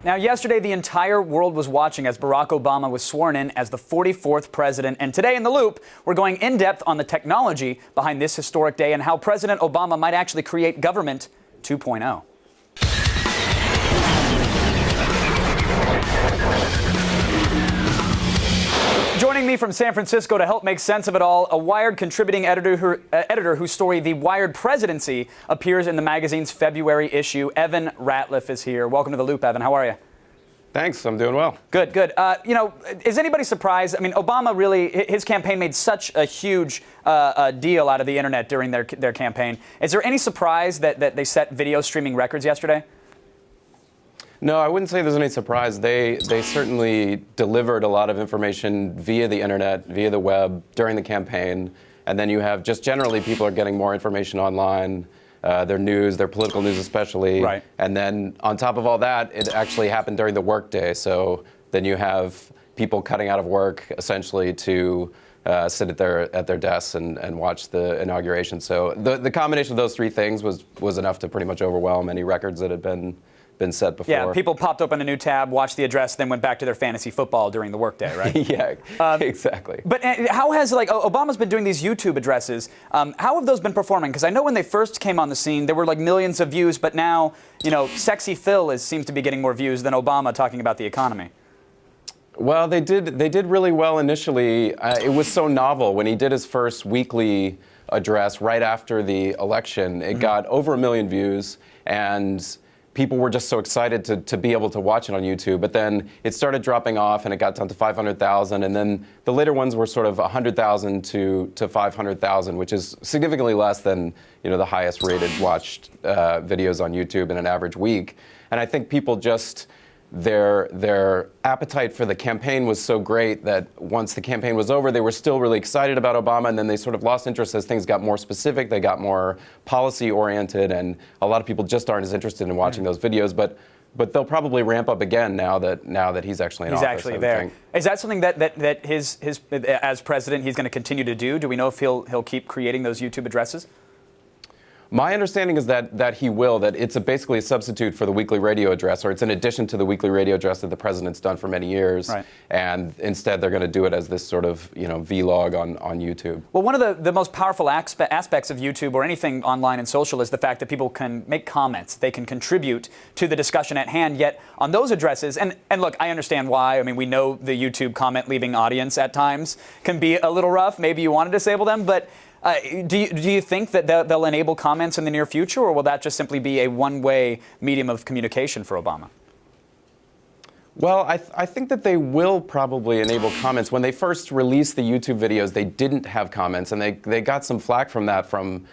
Now, yesterday, the entire world was watching as Barack Obama was sworn in as the 44th president. And today in The Loop, we're going in depth on the technology behind this historic day and how President Obama might actually create government 2.0. Joining me from San Francisco to help make sense of it all, a Wired contributing editor whose story, The Wired Presidency, appears in the magazine's February issue. Evan Ratliff is here. Welcome to The Loop, Evan. How are you? Thanks. I'm doing well. Good, good. Is anybody surprised? I mean, Obama really, his campaign made such a huge deal out of the internet during their campaign. Is there any surprise that they set video streaming records yesterday? No, I wouldn't say there's any surprise. They certainly delivered a lot of information via the internet, via the web during the campaign. And then you have just generally people are getting more information online, their news, their political news especially. Right. And then on top of all that, it actually happened during the workday. So then you have people cutting out of work essentially to sit at their desks and watch the inauguration. So the combination of those three things was enough to pretty much overwhelm any records that had been set before. Yeah, people popped open a new tab, watched the address, then went back to their fantasy football during the workday, right? Yeah, exactly. But how has, Obama's been doing these YouTube addresses. How have those been performing? Because I know when they first came on the scene, there were millions of views, but now, Sexy Phil seems to be getting more views than Obama talking about the economy. Well, they did really well initially. It was so novel. When he did his first weekly address right after the election, it got over 1 million views, and people were just so excited to be able to watch it on YouTube. But then it started dropping off, and it got down to 500,000. And then the later ones were sort of 100,000 to 500,000, which is significantly less than the highest rated watched videos on YouTube in an average week. And I think people just their appetite for the campaign was so great that once the campaign was over, they were still really excited about Obama, and then they sort of lost interest as things got more specific, they got more policy-oriented, and a lot of people just aren't as interested in watching those videos, but they'll probably ramp up again now that he's actually in office. He's actually there. Is that something that his as president he's going to continue to do? Do we know if he'll keep creating those YouTube addresses? My understanding is that he will, that it's basically a substitute for the weekly radio address, or it's in addition to the weekly radio address that the president's done for many years. Right. And instead they're going to do it as this sort of, vlog on YouTube. Well, one of the most powerful aspects of YouTube or anything online and social is the fact that people can make comments. They can contribute to the discussion at hand. Yet on those addresses, and look, I understand why. I mean, we know the YouTube comment leaving audience at times can be a little rough. Maybe you want to disable them, but do you think that they'll enable comments in the near future, or will that just simply be a one-way medium of communication for Obama? Well, I think that they will probably enable comments. When they first released the YouTube videos, they didn't have comments, and they got some flack from that from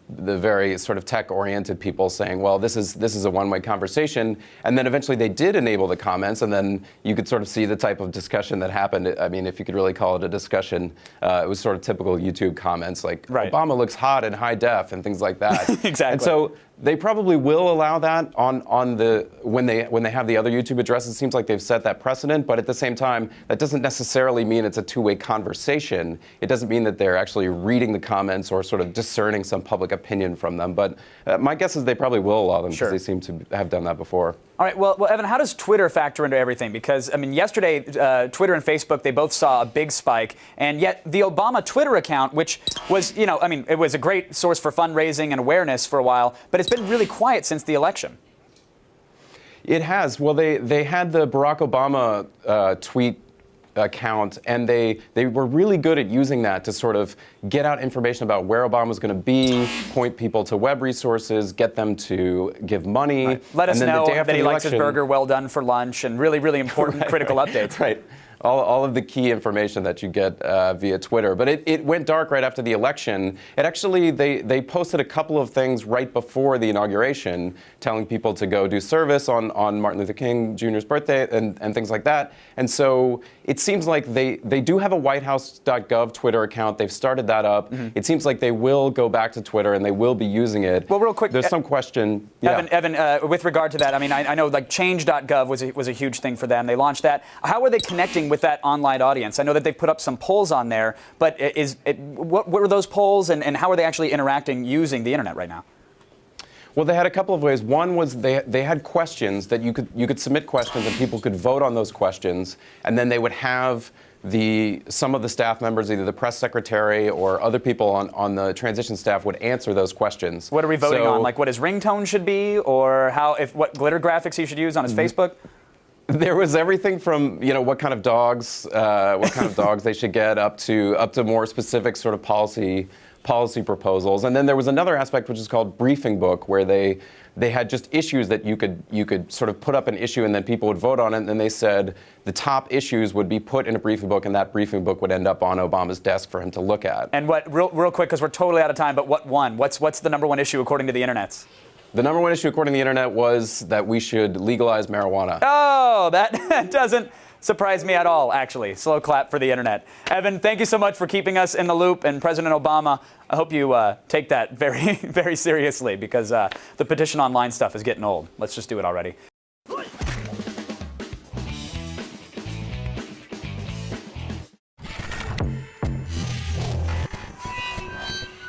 the very sort of tech-oriented people saying, well, this is a one-way conversation. And then eventually they did enable the comments, and then you could sort of see the type of discussion that happened. I mean, if you could really call it a discussion, it was sort of typical YouTube comments like, right. Obama looks hot in high def and things like that. Exactly. And so they probably will allow that when they have the other YouTube addresses. It seems like they've set that precedent, but at the same time, that doesn't necessarily mean it's a two-way conversation. It doesn't mean that they're actually reading the comments or sort of discerning some public opinion from them. But my guess is they probably will allow them because they seem to have done that before. All right. Well, Evan, how does Twitter factor into everything? Because, I mean, yesterday, Twitter and Facebook, they both saw a big spike. And yet the Obama Twitter account, which was, it was a great source for fundraising and awareness for a while, but it's been really quiet since the election. It has. Well, they had the Barack Obama tweet account, and they were really good at using that to sort of get out information about where Obama was going to be, point people to web resources, get them to give money. Right. Let us know that he likes his burger well done for lunch, and really, really important critical updates. Right. All of the key information that you get via Twitter. But it went dark right after the election. It actually, they posted a couple of things right before the inauguration, telling people to go do service on Martin Luther King Jr.'s birthday and things like that. And so it seems like they do have a whitehouse.gov Twitter account. They've started that up. It seems like they will go back to Twitter and they will be using it. Well, real quick, there's some question. Evan, with regard to that, I mean, I know like change.gov was a huge thing for them. They launched that. How are they connecting with that online audience? I know that they put up some polls on there, but what were those polls, and how are they actually interacting using the internet right now? Well, they had a couple of ways. One was they had questions that you could submit questions and people could vote on those questions, and then they would have some of the staff members, either the press secretary or other people on the transition staff, would answer those questions. What are we voting on? Like what his ringtone should be, or what glitter graphics he should use on his Facebook? There was everything from what kind of dogs they should get up to more specific sort of policy proposals. And then there was another aspect which is called briefing book, where they had just issues that you could sort of put up an issue and then people would vote on it, and then they said the top issues would be put in a briefing book, and that briefing book would end up on Obama's desk for him to look at. And real quick, because we're totally out of time, but what won? What's the number one issue according to the internets? The number one issue according to the internet was that we should legalize marijuana. Oh, that doesn't surprise me at all, actually. Slow clap for the internet. Evan, thank you so much for keeping us in the loop. And President Obama, I hope you take that very, very seriously, because the petition online stuff is getting old. Let's just do it already.